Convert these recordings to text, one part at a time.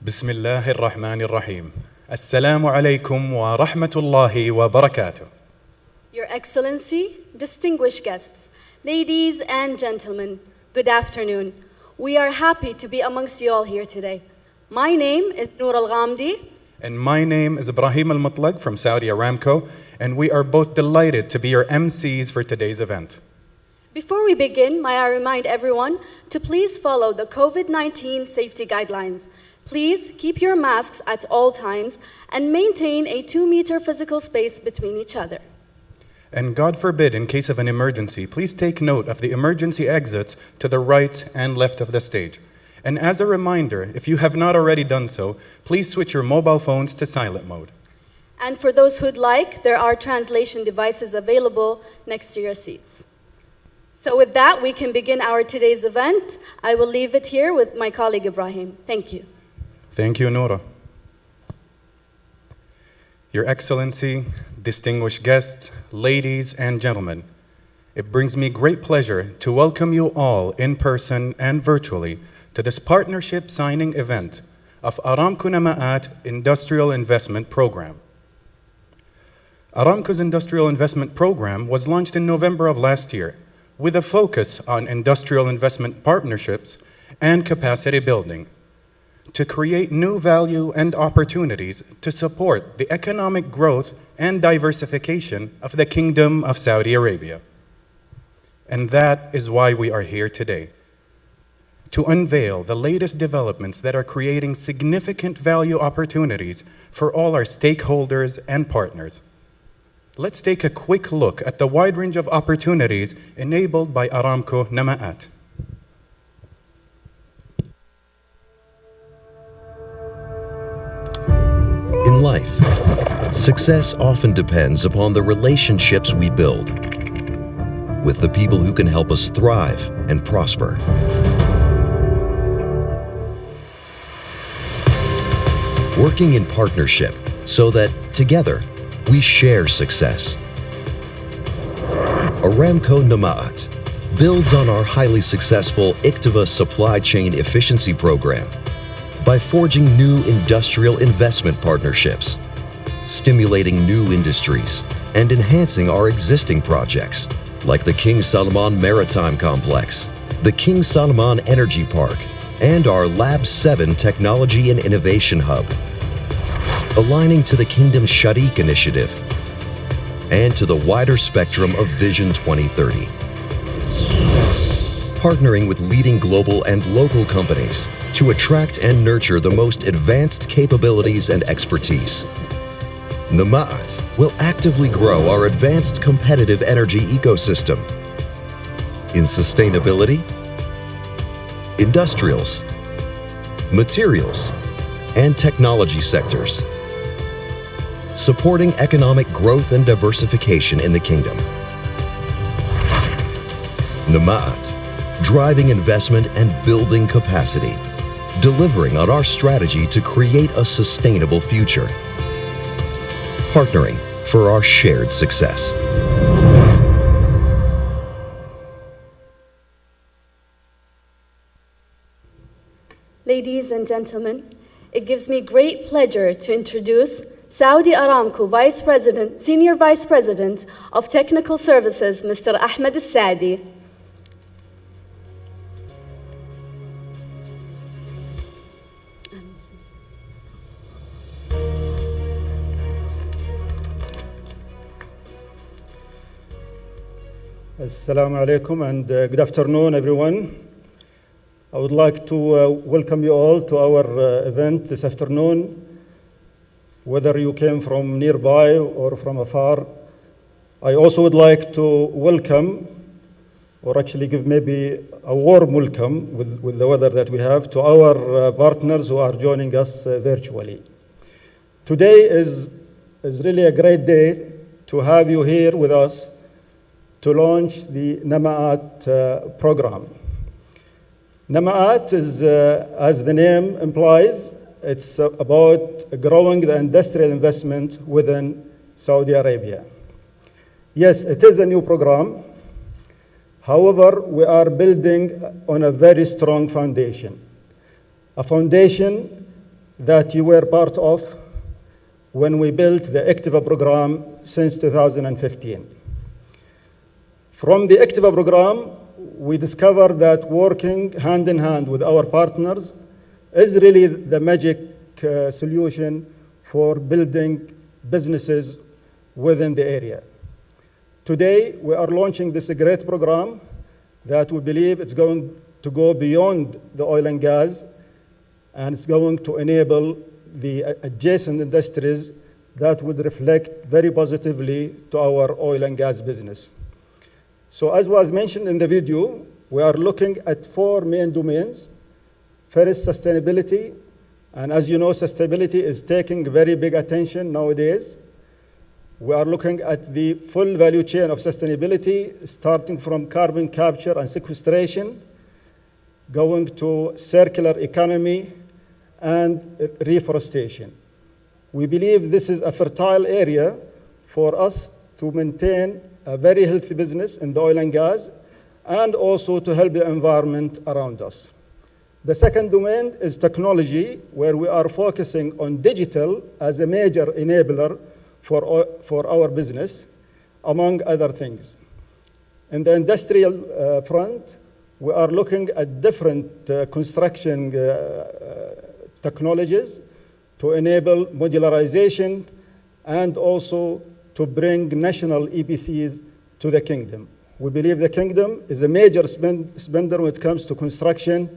بسم الله الرحمن الرحيم. السلام عليكم ورحمة الله وبركاته. Your Excellency, distinguished guests, ladies and gentlemen, good afternoon. We are happy to be amongst you all here today. My name is Noor Al-Ghamdi. And my name is Ibrahim Al-Mutlaq from Saudi Aramco, and we are both delighted to be your MCs for today's event. Before we begin, may I remind everyone to please follow the COVID-19 safety guidelines. Please keep your masks at all times and maintain a 2-meter physical space between each other. And God forbid, in case of an emergency, please take note of the emergency exits to the right and left of the stage. And as a reminder, if you have not already done so, please switch your mobile phones to silent mode. And for those who'd like, there are translation devices available next to your seats. So with that, we can begin our today's event. I will leave it here with my colleague Ibrahim. Thank you. Thank you, Noura. Your Excellency, distinguished guests, ladies and gentlemen, it brings me great pleasure to welcome you all in person and virtually to this partnership signing event of Aramco Namaat Industrial Investment Program. Aramco's Industrial Investment Program was launched in November of last year with a focus on industrial investment partnerships and capacity building to create new value and opportunities to support the economic growth and diversification of the Kingdom of Saudi Arabia. And that is why we are here today, to unveil the latest developments that are creating significant value opportunities for all our stakeholders and partners. Let's take a quick look at the wide range of opportunities enabled by Aramco Namaat. In life, success often depends upon the relationships we build with the people who can help us thrive and prosper. Working in partnership so that together we share success. Aramco Namaat builds on our highly successful ICTVA supply chain efficiency program by forging new industrial investment partnerships, stimulating new industries, and enhancing our existing projects like the King Salman Maritime Complex, the King Salman Energy Park, and our Lab 7 Technology and Innovation Hub, aligning to the Kingdom's Sharik Initiative and to the wider spectrum of Vision 2030. Partnering with leading global and local companies to attract and nurture the most advanced capabilities and expertise. Namaat will actively grow our advanced competitive energy ecosystem in sustainability, industrials, materials, and technology sectors, supporting economic growth and diversification in the Kingdom. Namaat, driving investment and building capacity, delivering on our strategy to create a sustainable future. Partnering for our shared success. Ladies and gentlemen, it gives me great pleasure to introduce Saudi Aramco Senior Vice President of Technical Services, Mr. Ahmed Al-Saadi. Assalamu alaikum and good afternoon, everyone. I would like to welcome you all to our event this afternoon. Whether you came from nearby or from afar, I also would like to welcome, or actually give maybe a warm welcome with the weather that we have, to our partners who are joining us virtually. Today is really a great day to have you here with us to launch the Namaat program. Namaat is, as the name implies, it's about growing the industrial investment within Saudi Arabia. Yes, it is a new program. However, we are building on a very strong foundation, a foundation that you were part of when we built the Activa program since 2015. From the Activa program, we discovered that working hand in hand with our partners is really the magic solution for building businesses within the area. Today, we are launching this great program that we believe it's going to go beyond the oil and gas, and it's going to enable the adjacent industries that would reflect very positively to our oil and gas business. So as was mentioned in the video, we are looking at 4 main domains. First, sustainability. And as you know, sustainability is taking very big attention nowadays. We are looking at the full value chain of sustainability, starting from carbon capture and sequestration, going to circular economy and reforestation. We believe this is a fertile area for us to maintain a very healthy business in the oil and gas, and also to help the environment around us. The second domain is technology, where we are focusing on digital as a major enabler for our business, among other things. In the industrial front, we are looking at different construction technologies to enable modularization and also to bring national EPCs to the kingdom. We believe the kingdom is a major spender when it comes to construction,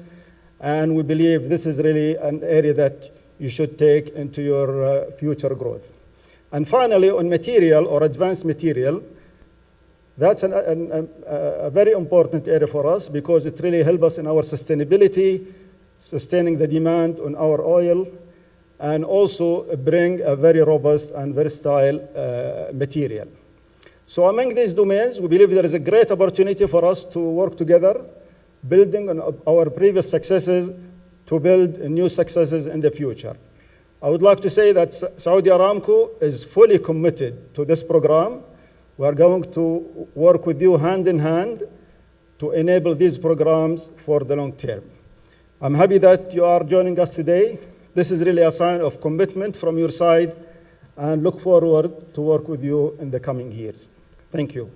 and we believe this is really an area that you should take into your future growth. And finally, on material or advanced material, that's a very important area for us because it really helps us in our sustainability, sustaining the demand on our oil, and also bring a very robust and versatile material. So among these domains, we believe there is a great opportunity for us to work together, building on our previous successes to build new successes in the future. I would like to say that Saudi Aramco is fully committed to this program. We are going to work with you hand in hand to enable these programs for the long term. I'm happy that you are joining us today. This is really a sign of commitment from your side, and look forward to work with you in the coming years. Thank you.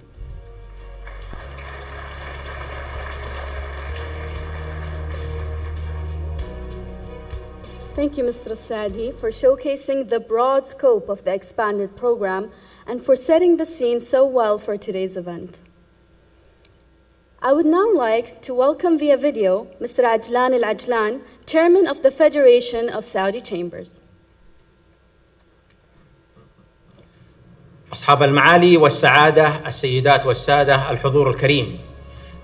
Thank you, Mr. Sadi, for showcasing the broad scope of the expanded program and for setting the scene so well for today's event. I would now like to welcome via video Mr. Ajlan Al-Ajlan, Chairman of the Federation of Saudi Chambers. أصحاب المعالي والسعادة، السيدات والسادة، الحضور الكريم،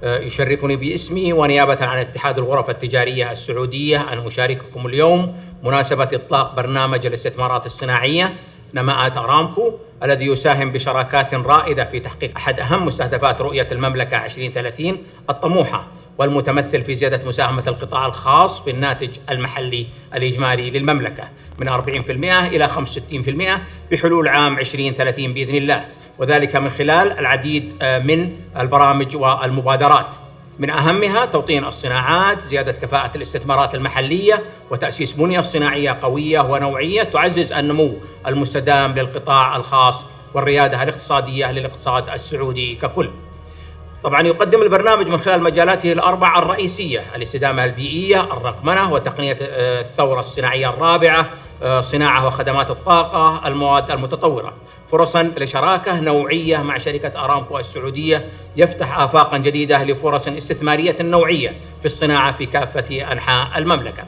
يشرفني باسمي ونيابة عن اتحاد الغرف التجارية السعودية أن أشارككم اليوم مناسبة إطلاق برنامج الاستثمارات الصناعية نماءات أرامكو، الذي يساهم بشراكات رائدة في تحقيق أحد أهم مستهدفات رؤية المملكة 2030 الطموحة، والمتمثل في زيادة مساهمة القطاع الخاص في الناتج المحلي الإجمالي للمملكة من 40% إلى 65% بحلول عام 2030 بإذن الله، وذلك من خلال العديد من البرامج والمبادرات، من أهمها توطين الصناعات، زيادة كفاءة الاستثمارات المحلية، وتأسيس بنية صناعية قوية ونوعية تعزز النمو المستدام للقطاع الخاص والريادة الاقتصادية للاقتصاد السعودي ككل. طبعا يقدم البرنامج من خلال مجالاته الأربع الرئيسية: الاستدامة البيئية، الرقمنة وتقنية الثورة الصناعية الرابعة، صناعة وخدمات الطاقة، المواد المتطورة. فرصا لشراكة نوعية مع شركة أرامكو السعودية يفتح آفاقا جديدة لفرص استثمارية نوعية في الصناعة في كافة أنحاء المملكة.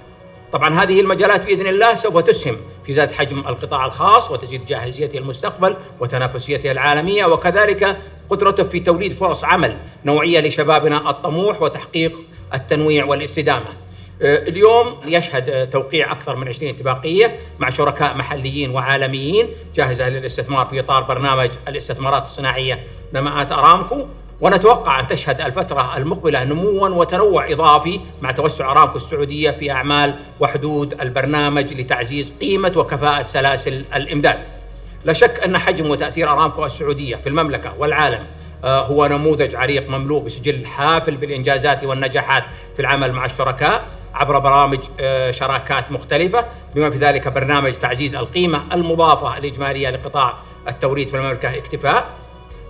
طبعا هذه المجالات بإذن الله سوف تسهم في زيادة حجم القطاع الخاص وتزيد جاهزيته المستقبل وتنافسيته العالمية، وكذلك قدرته في توليد فرص عمل نوعية لشبابنا الطموح وتحقيق التنويع والاستدامة. اليوم يشهد توقيع أكثر من 20 اتفاقية مع شركاء محليين وعالميين جاهزة للاستثمار في إطار برنامج الاستثمارات الصناعية نماءات أرامكو، ونتوقع أن تشهد الفترة المقبلة نمواً وتنوع إضافي مع توسع أرامكو السعودية في أعمال وحدود البرنامج لتعزيز قيمة وكفاءة سلاسل الإمداد. لا شك أن حجم وتأثير أرامكو السعودية في المملكة والعالم هو نموذج عريق مملوء بسجل حافل بالإنجازات والنجاحات في العمل مع الشركاء عبر برامج شراكات مختلفة بما في ذلك برنامج تعزيز القيمة المضافة الإجمالية لقطاع التوريد في المملكة اكتفاء.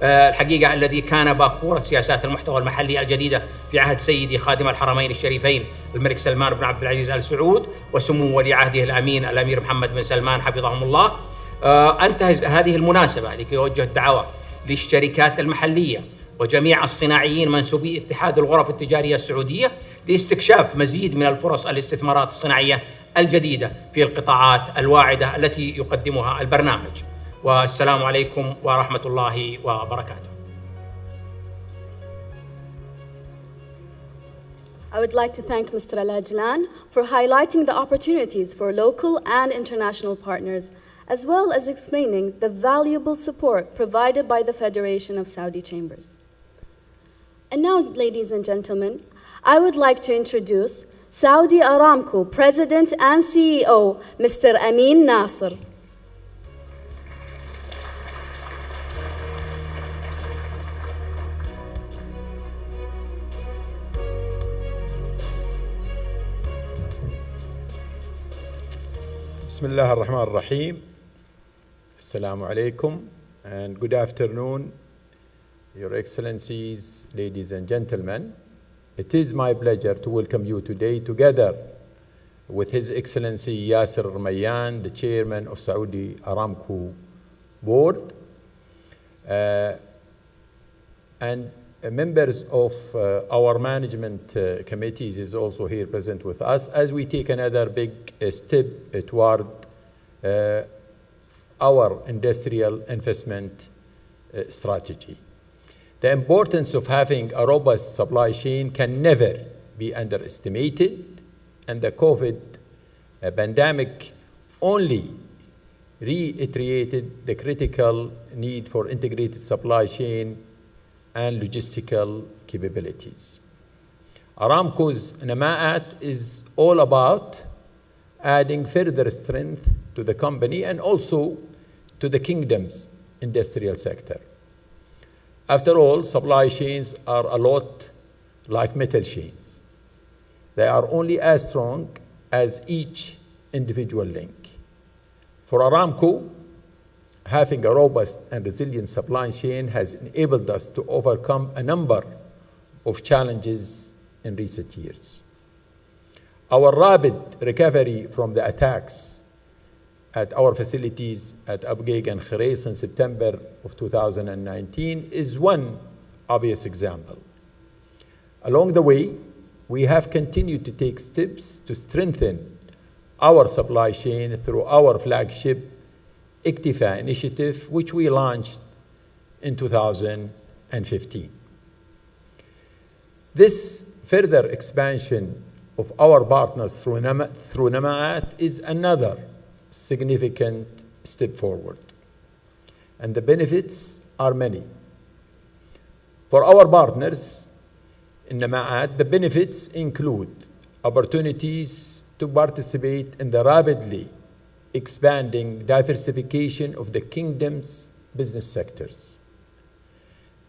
الحقيقة الذي كان باكورة سياسات المحتوى المحلي الجديدة في عهد سيدي خادم الحرمين الشريفين الملك سلمان بن عبد العزيز آل سعود وسمو ولي عهده الأمين الأمير محمد بن سلمان حفظهم الله. أنتهز هذه المناسبة لكي أوجه الدعوة للشركات المحلية وجميع الصناعيين منسوبي اتحاد الغرف التجارية السعودية لاستكشاف مزيد من الفرص الاستثمارات الصناعية الجديدة في القطاعات الواعدة التي يقدمها البرنامج. والسلام عليكم ورحمة الله وبركاته. I would like to thank Mr. Al-Ajlan for highlighting the opportunities for local and international partners, as well as explaining the valuable support provided by the Federation of Saudi Chambers. And now, ladies and gentlemen, I would like to introduce Saudi Aramco President and CEO, Mr. Amin Nasser. Bismillah ar-Rahman ar-Rahim. Assalamu alaikum and good afternoon, Your Excellencies, ladies and gentlemen. It is my pleasure to welcome you today together with His Excellency Yasser Mayyan, the Chairman of Saudi Aramco Board, and members of our management committees is also here present with us as we take another big step toward our industrial investment strategy. The importance of having a robust supply chain can never be underestimated, and the COVID pandemic only reiterated the critical need for integrated supply chain and logistical capabilities. Aramco's Namaat is all about adding further strength to the company and also to the kingdom's industrial sector. After all, supply chains are a lot like metal chains. They are only as strong as each individual link. For Aramco, having a robust and resilient supply chain has enabled us to overcome a number of challenges in recent years. Our rapid recovery from the attacks at our facilities at Abqaiq and Khurais in September of 2019 is one obvious example. Along the way, we have continued to take steps to strengthen our supply chain through our flagship Iktifa initiative, which we launched in 2015. This further expansion of our partners through Namaat is another significant step forward, and the benefits are many. For our partners in Namaat, the benefits include opportunities to participate in the rapidly expanding diversification of the kingdom's business sectors,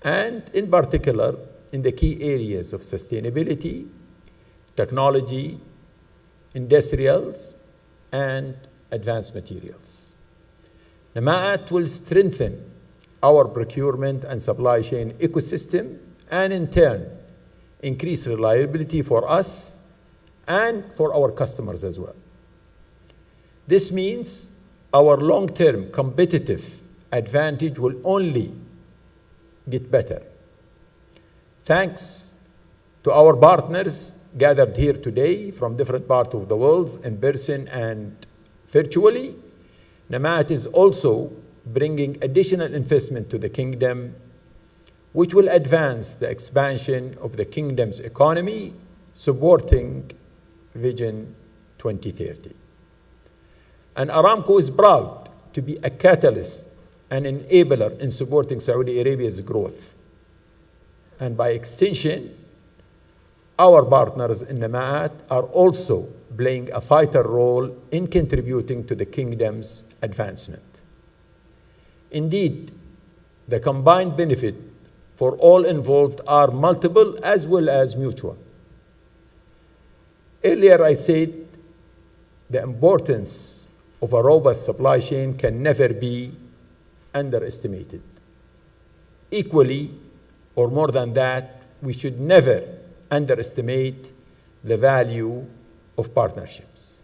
and in particular in the key areas of sustainability, technology, industrials, and advanced materials. Namaat will strengthen our procurement and supply chain ecosystem and in turn increase reliability for us and for our customers as well. This means our long-term competitive advantage will only get better. Thanks to our partners gathered here today from different parts of the world in person and virtually, Namaat is also bringing additional investment to the kingdom, which will advance the expansion of the kingdom's economy, supporting Vision 2030. And Aramco is proud to be a catalyst and enabler in supporting Saudi Arabia's growth. And by extension, our partners in Namaat are also playing a vital role in contributing to the kingdom's advancement. Indeed, the combined benefit for all involved are multiple as well as mutual. Earlier I said the importance of a robust supply chain can never be underestimated. Equally, or more than that, we should never underestimate the value of partnerships.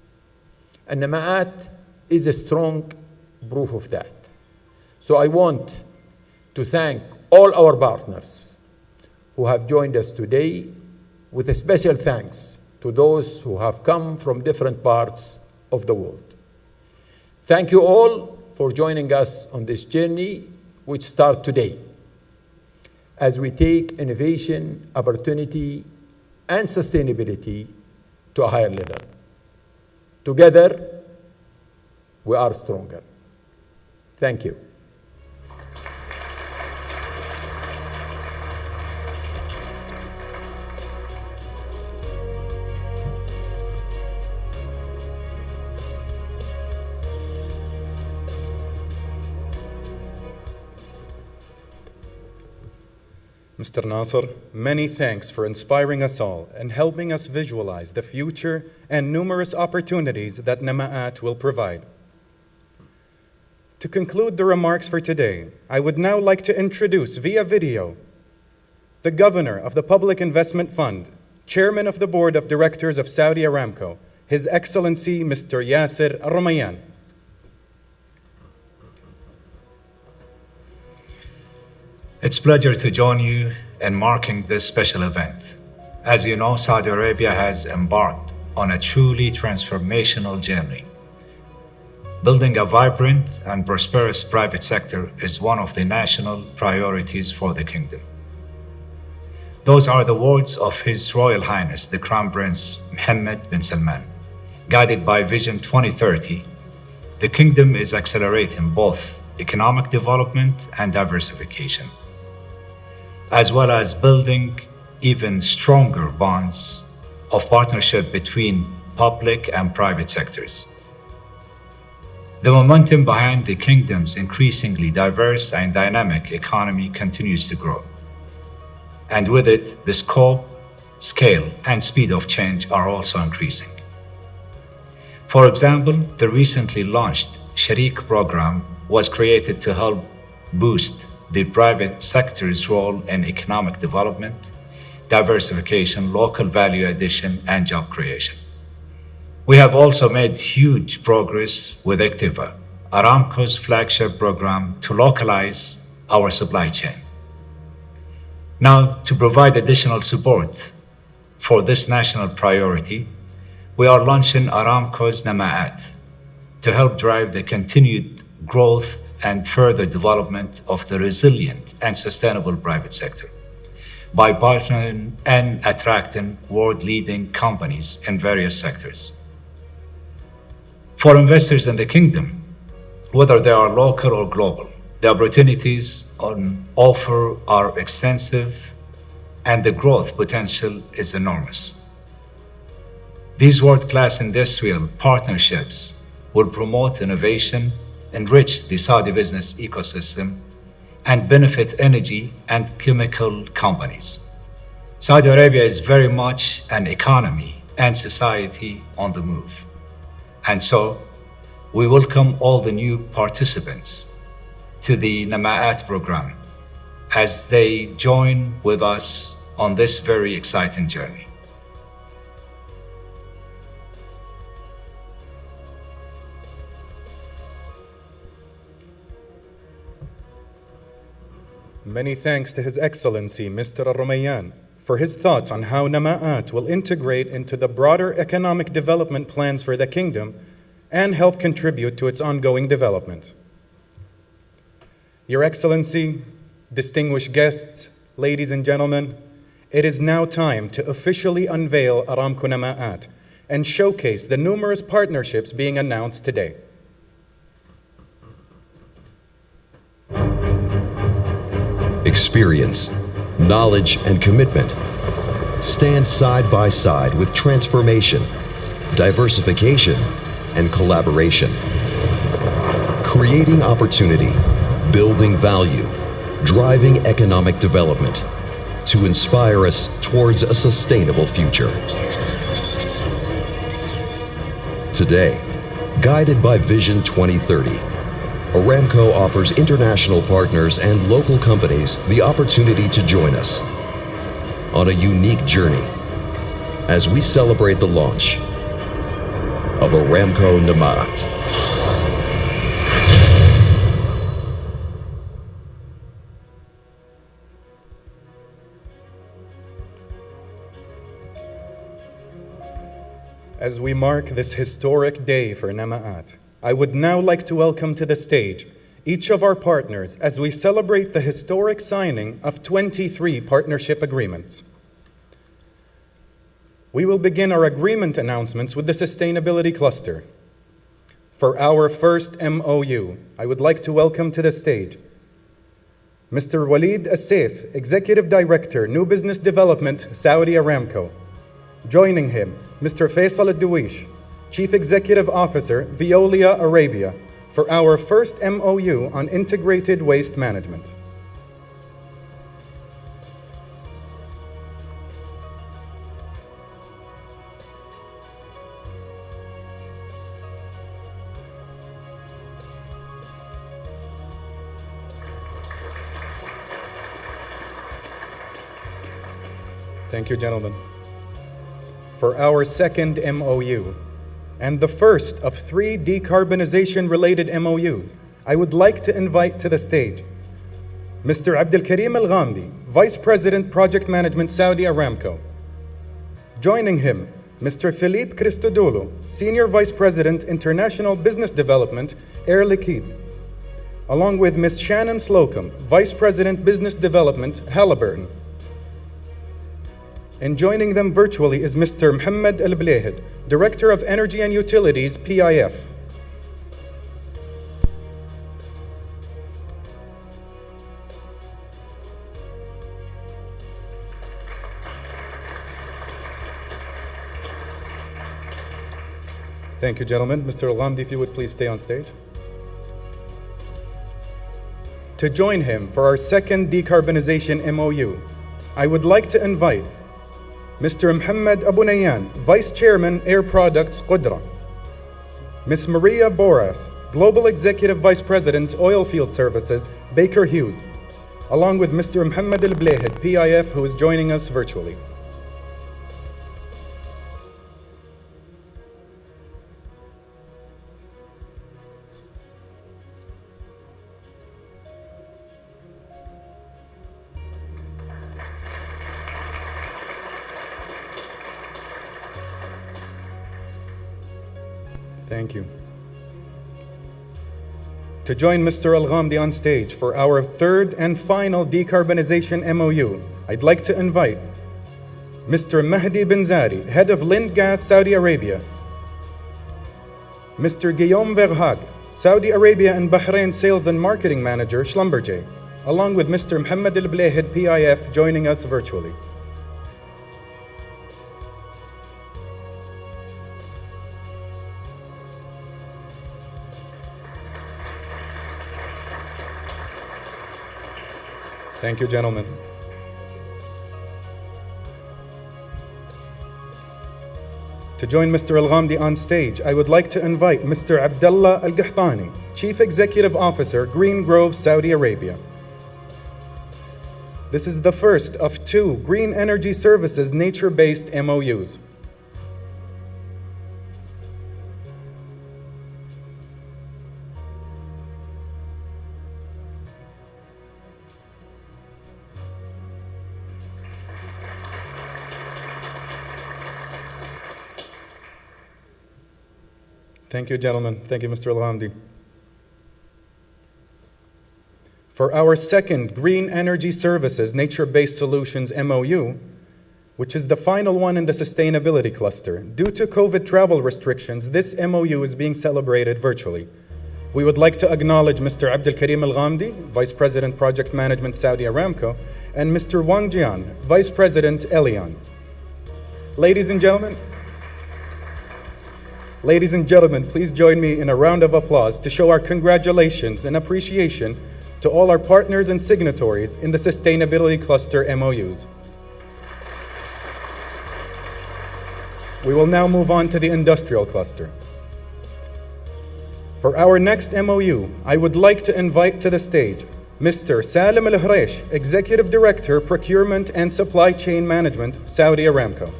And Namaat is a strong proof of that. So I want to thank all our partners who have joined us today, with a special thanks to those who have come from different parts of the world. Thank you all for joining us on this journey, which starts today, as we take innovation, opportunity, and sustainability to a higher level. Together, we are stronger. Thank you. Mr. Nasser, many thanks for inspiring us all and helping us visualize the future and numerous opportunities that Namaat will provide. To conclude the remarks for today, I would now like to introduce via video the Governor of the Public Investment Fund, Chairman of the Board of Directors of Saudi Aramco, His Excellency Mr. Yasser Al-Rumayyan. It's a pleasure to join you in marking this special event. As you know, Saudi Arabia has embarked on a truly transformational journey. Building a vibrant and prosperous private sector is one of the national priorities for the kingdom. Those are the words of His Royal Highness, the Crown Prince Mohammed bin Salman. Guided by Vision 2030, the kingdom is accelerating both economic development and diversification, as well as building even stronger bonds of partnership between public and private sectors. The momentum behind the kingdom's increasingly diverse and dynamic economy continues to grow. And with it, the scope, scale, and speed of change are also increasing. For example, the recently launched Sharik program was created to help boost the private sector's role in economic development, diversification, local value addition, and job creation. We have also made huge progress with Activa, Aramco's flagship program to localize our supply chain. Now, to provide additional support for this national priority, we are launching Aramco's Namaat to help drive the continued growth and further development of the resilient and sustainable private sector by partnering and attracting world-leading companies in various sectors. For investors in the kingdom, whether they are local or global, the opportunities on offer are extensive and the growth potential is enormous. These world-class industrial partnerships will promote innovation, enrich the Saudi business ecosystem, and benefit energy and chemical companies. Saudi Arabia is very much an economy and society on the move. And so, we welcome all the new participants to the Namaat program as they join with us on this very exciting journey. Many thanks to His Excellency Mr. Al-Rumayyan for his thoughts on how Namaat will integrate into the broader economic development plans for the kingdom and help contribute to its ongoing development. Your Excellency, distinguished guests, ladies and gentlemen, it is now time to officially unveil Aramco Namaat and showcase the numerous partnerships being announced today. Experience, knowledge, and commitment stand side by side with transformation, diversification, and collaboration. Creating opportunity, building value, driving economic development to inspire us towards a sustainable future. Today, guided by Vision 2030, Aramco offers international partners and local companies the opportunity to join us on a unique journey as we celebrate the launch of Aramco Namaat. As we mark this historic day for Namaat, I would now like to welcome to the stage each of our partners as we celebrate the historic signing of 23 partnership agreements. We will begin our agreement announcements with the Sustainability Cluster. For our first MOU, I would like to welcome to the stage Mr. Walid Assaif, Executive Director, New Business Development, Saudi Aramco. Joining him, Mr. Faisal Al-Duwish, Chief Executive Officer, Veolia Arabia, for our first MOU on integrated waste management. Thank you, gentlemen. For our second MOU, and the first of 3 decarbonization-related MOUs, I would like to invite to the stage Mr. Abdul Karim Al-Ghamdi, Vice President Project Management, Saudi Aramco. Joining him, Mr. Philippe Christodoulou, Senior Vice President, International Business Development, Air Liquide, along with Ms. Shannon Slocum, Vice President, Business Development, Halliburton. And joining them virtually is Mr. Mohammed Al-Blehed, Director of Energy and Utilities, PIF. Thank you, gentlemen. Mr. Al-Ghamdi, if you would please stay on stage. To join him for our second decarbonization MOU, I would like to invite Mr. Mohammed Abu Nayyan, Vice Chairman, Air Products, Qudra. Ms. Maria Boras, Global Executive Vice President, Oilfield Services, Baker Hughes, along with Mr. Mohammed Al-Blehed, PIF, who is joining us virtually. Thank you. To join Mr. Al-Ghamdi on stage for our third and final decarbonization MOU, I'd like to invite Mr. Mahdi bin Zari, Head of Lind Gas, Saudi Arabia, Mr. Guillaume Verhaag, Saudi Arabia and Bahrain Sales and Marketing Manager, Schlumberger, along with Mr. Mohammed Al-Blehed, PIF, joining us virtually. Thank you, gentlemen. To join Mr. Al-Ghamdi on stage, I would like to invite Mr. Abdullah Al-Qahtani, Chief Executive Officer, Green Grove, Saudi Arabia. This is the first of 2 Green Energy Services nature-based MOUs. Thank you, gentlemen. Thank you, Mr. Al-Ghamdi. For our second Green Energy Services Nature-Based Solutions MOU, which is the final one in the sustainability cluster, due to COVID travel restrictions, this MOU is being celebrated virtually. We would like to acknowledge Mr. Abdul Karim Al-Ghamdi, Vice President Project Management, Saudi Aramco, and Mr. Wang Jian, Vice President, Elion. Ladies and gentlemen, please join me in a round of applause to show our congratulations and appreciation to all our partners and signatories in the Sustainability Cluster MOUs. We will now move on to the Industrial Cluster. For our next MOU, I would like to invite to the stage Mr. Salim Al Hreish, Executive Director, Procurement and Supply Chain Management, Saudi Aramco.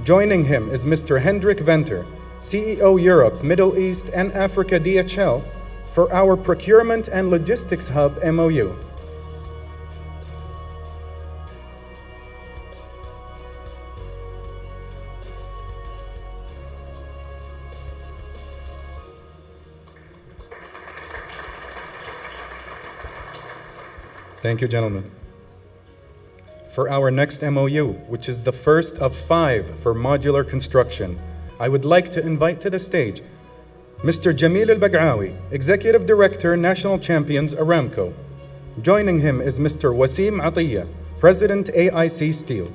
Joining him is Mr. Hendrik Venter, CEO Europe, Middle East and Africa DHL, for our Procurement and Logistics Hub MOU. Thank you, gentlemen. For our next MOU, which is the first of 5 for modular construction, I would like to invite to the stage Mr. Jamil Al-Bag'awi, Executive Director, National Champions, Aramco. Joining him is Mr. Wasim Atiyah, President, AIC Steel.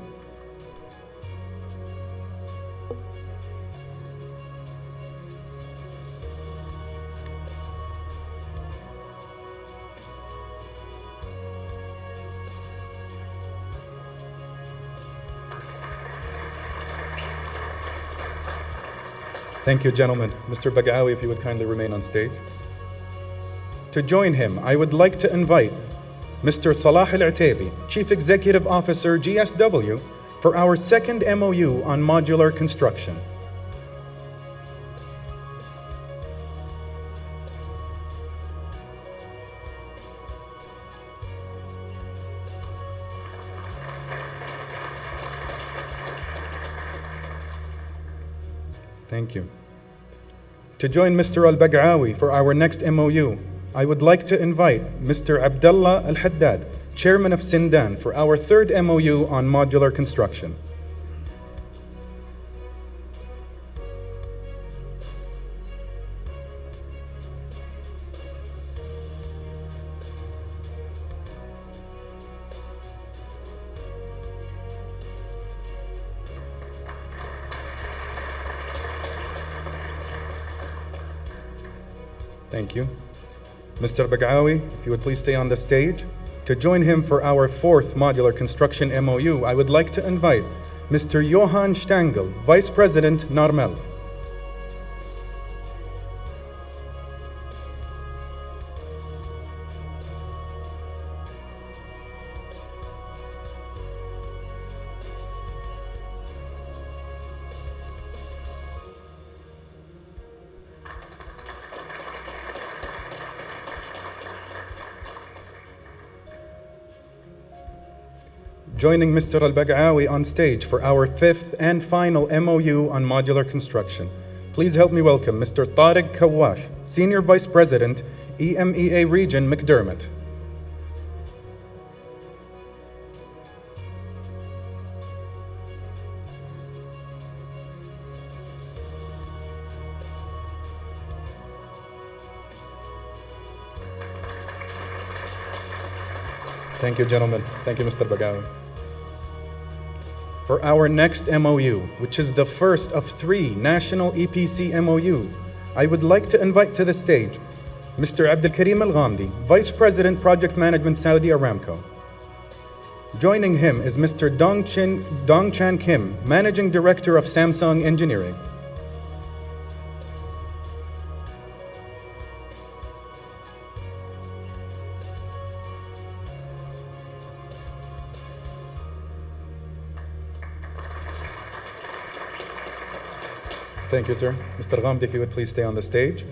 Thank you, gentlemen. Mr. Bag'awi, if you would kindly remain on stage. To join him, I would like to invite Mr. Salah Al-Ataibi, Chief Executive Officer, GSW, for our second MOU on modular construction. Thank you. To join Mr. Al-Bag'awi for our next MOU, I would like to invite Mr. Abdullah Al-Haddad, Chairman of Sindan, for our third MOU on modular construction. Thank you. Mr. Bag'awi, if you would please stay on the stage. To join him for our fourth modular construction MOU, I would like to invite Mr. Johan Stangl, Vice President, Narmel. Joining Mr. Al-Bag'awi on stage for our fifth and final MOU on modular construction. Please help me welcome Mr. Tariq Kawash, Senior Vice President, EMEA Region, McDermott. Thank you, gentlemen. Thank you, Mr. Bag'awi. For our next MOU, which is the first of 3 national EPC MOUs, I would like to invite to the stage Mr. Abdul Karim Al-Ghamdi, Vice President, Project Management, Saudi Aramco. Joining him is Mr. Dong Chan Kim, Managing Director of Samsung Engineering. Thank you, sir. Mr. Ghamdi, if you would please stay on the stage.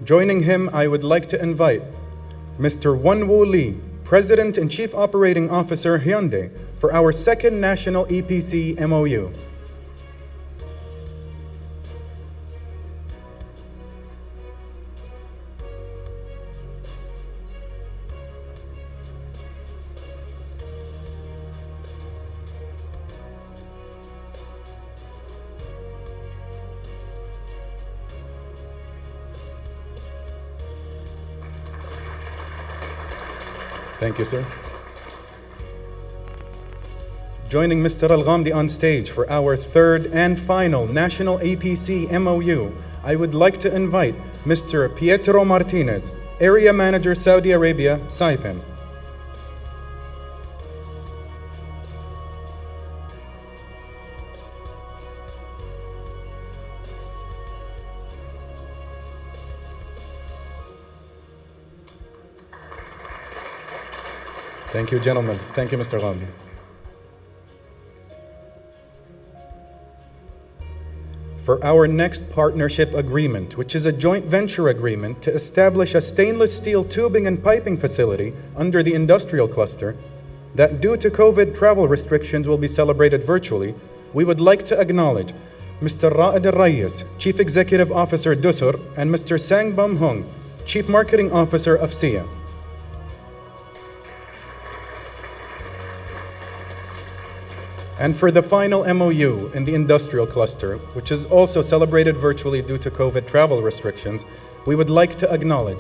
Joining him, I would like to invite Mr. Wonwoo Lee, President and Chief Operating Officer, Hyundai, for our second national EPC MOU. Thank you, sir. Joining Mr. Al-Ghamdi on stage for our third and final national APC MOU, I would like to invite Mr. Pietro Martinez, Area Manager, Saudi Arabia, Saipem. Thank you, gentlemen. Thank you, Mr. Ghamdi. For our next partnership agreement, which is a joint venture agreement to establish a stainless steel tubing and piping facility under the industrial cluster that, due to COVID travel restrictions, will be celebrated virtually, we would like to acknowledge Mr. Ra'ad Al-Rayes, Chief Executive Officer Dusur, and Mr. Sangbum Hung, Chief Marketing Officer of SIA. And for the final MOU in the industrial cluster, which is also celebrated virtually due to COVID travel restrictions, we would like to acknowledge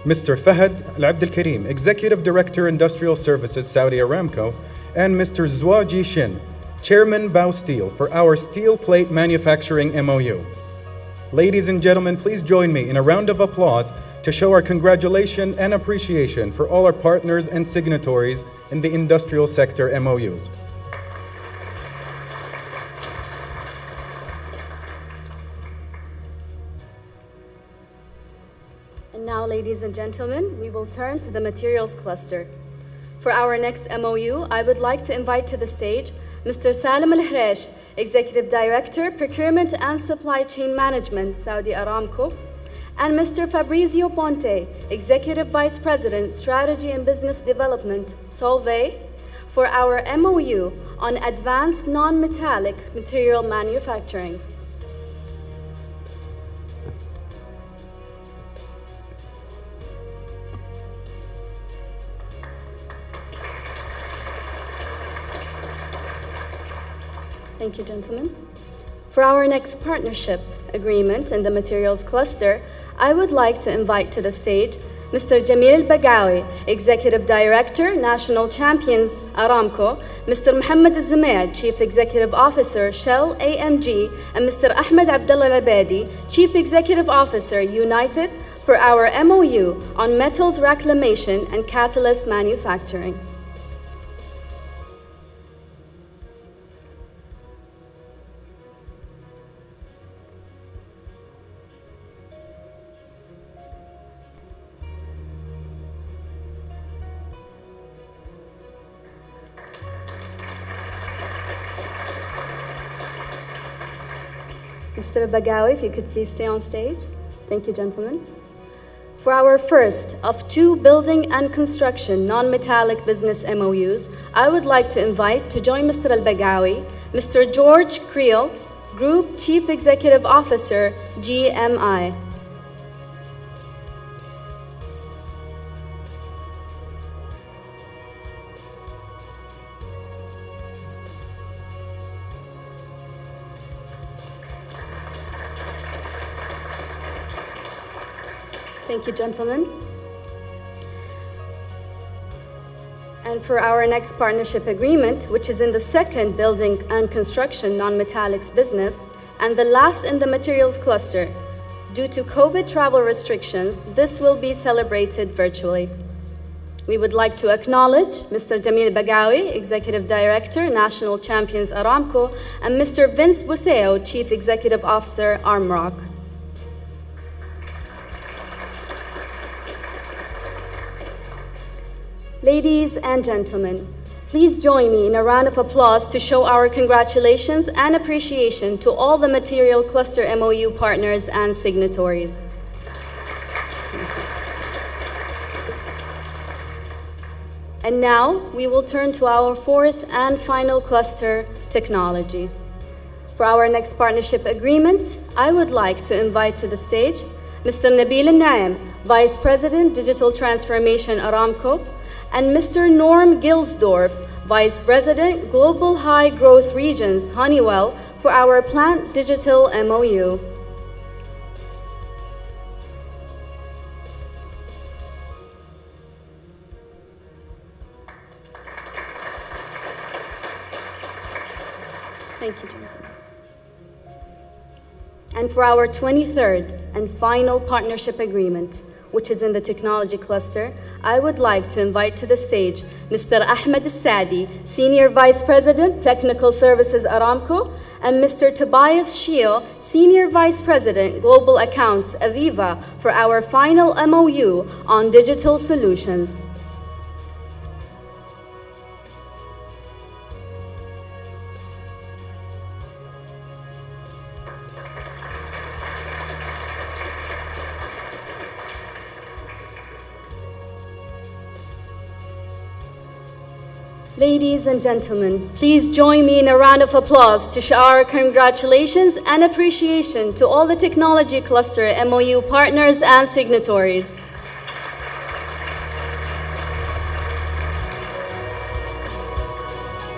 Mr. Fahad Al-Abd Al-Karim, Executive Director, Industrial Services, Saudi Aramco, and Mr. Zwaji Shin, Chairman Bao Steel, for our steel plate manufacturing MOU. Ladies and gentlemen, please join me in a round of applause to show our congratulation and appreciation for all our partners and signatories in the industrial sector MOUs. And now, ladies and gentlemen, we will turn to the materials cluster. For our next MOU, I would like to invite to the stage Mr. Salim Al-Hresh, Executive Director, Procurement and Supply Chain Management, Saudi Aramco, and Mr. Fabrizio Ponte, Executive Vice President, Strategy and Business Development, Solvay, for our MOU on advanced non-metallic material manufacturing. Thank you, gentlemen. For our next partnership agreement in the materials cluster, I would like to invite to the stage Mr. Jamil Al-Bagawi, Executive Director, National Champions Aramco, Mr. Mohammed Al-Zumayed, Chief Executive Officer, Shell AMG, and Mr. Ahmed Abdullah Al-Abadi, Chief Executive Officer, United, for our MOU on metals reclamation and catalyst manufacturing. Mr. Bagawi, if you could please stay on stage. Thank you, gentlemen. For our first of two building and construction non-metallic business MOUs, I would like to invite to join Mr. Al-Bagawi, Mr. George Creel, Group Chief Executive Officer, GMI. Thank you, gentlemen. And for our next partnership agreement, which is in the second building and construction non-metallics business and the last in the materials cluster, due to COVID travel restrictions, this will be celebrated virtually. We would like to acknowledge Mr. Jamil Bagawi, Executive Director, National Champions Aramco, and Mr. Vince Buseo, Chief Executive Officer, Armrock. Ladies and gentlemen, please join me in a round of applause to show our congratulations and appreciation to all the Material Cluster MOU partners and signatories. And now we will turn to our fourth and final cluster, technology. For our next partnership agreement, I would like to invite to the stage Mr. Nabil Al-Naim, Vice President, Digital Transformation, Aramco, and Mr. Norm Gilsdorf, Vice President, Global High Growth Regions, Honeywell, for our Plant Digital MOU. Thank you, Johnson. And for our 23rd and final partnership agreement, which is in the technology cluster, I would like to invite to the stage Mr. Ahmed Al-Sadi, Senior Vice President, Technical Services Aramco, and Mr. Tobias Shio, Senior Vice President, Global Accounts Aviva, for our final MOU on digital solutions. Ladies and gentlemen, please join me in a round of applause to show our congratulations and appreciation to all the Technology Cluster MOU partners and signatories.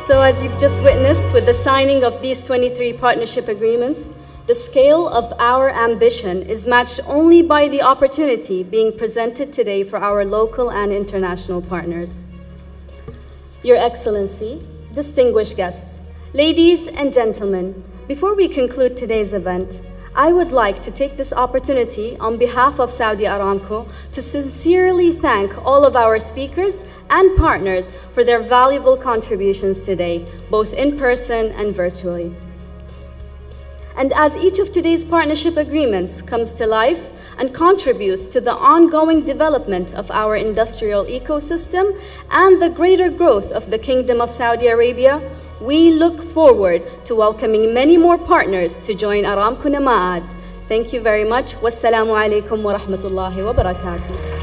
So as you've just witnessed with the signing of these 23 partnership agreements, the scale of our ambition is matched only by the opportunity being presented today for our local and international partners. Your Excellency, distinguished guests, ladies and gentlemen, before we conclude today's event, I would like to take this opportunity on behalf of Saudi Aramco to sincerely thank all of our speakers and partners for their valuable contributions today, both in person and virtually. And as each of today's partnership agreements comes to life and contributes to the ongoing development of our industrial ecosystem and the greater growth of the Kingdom of Saudi Arabia, we look forward to welcoming many more partners to join Aramco Namaat. Thank you very much. Wassalamu alaikum wa rahmatullahi wa barakatuh.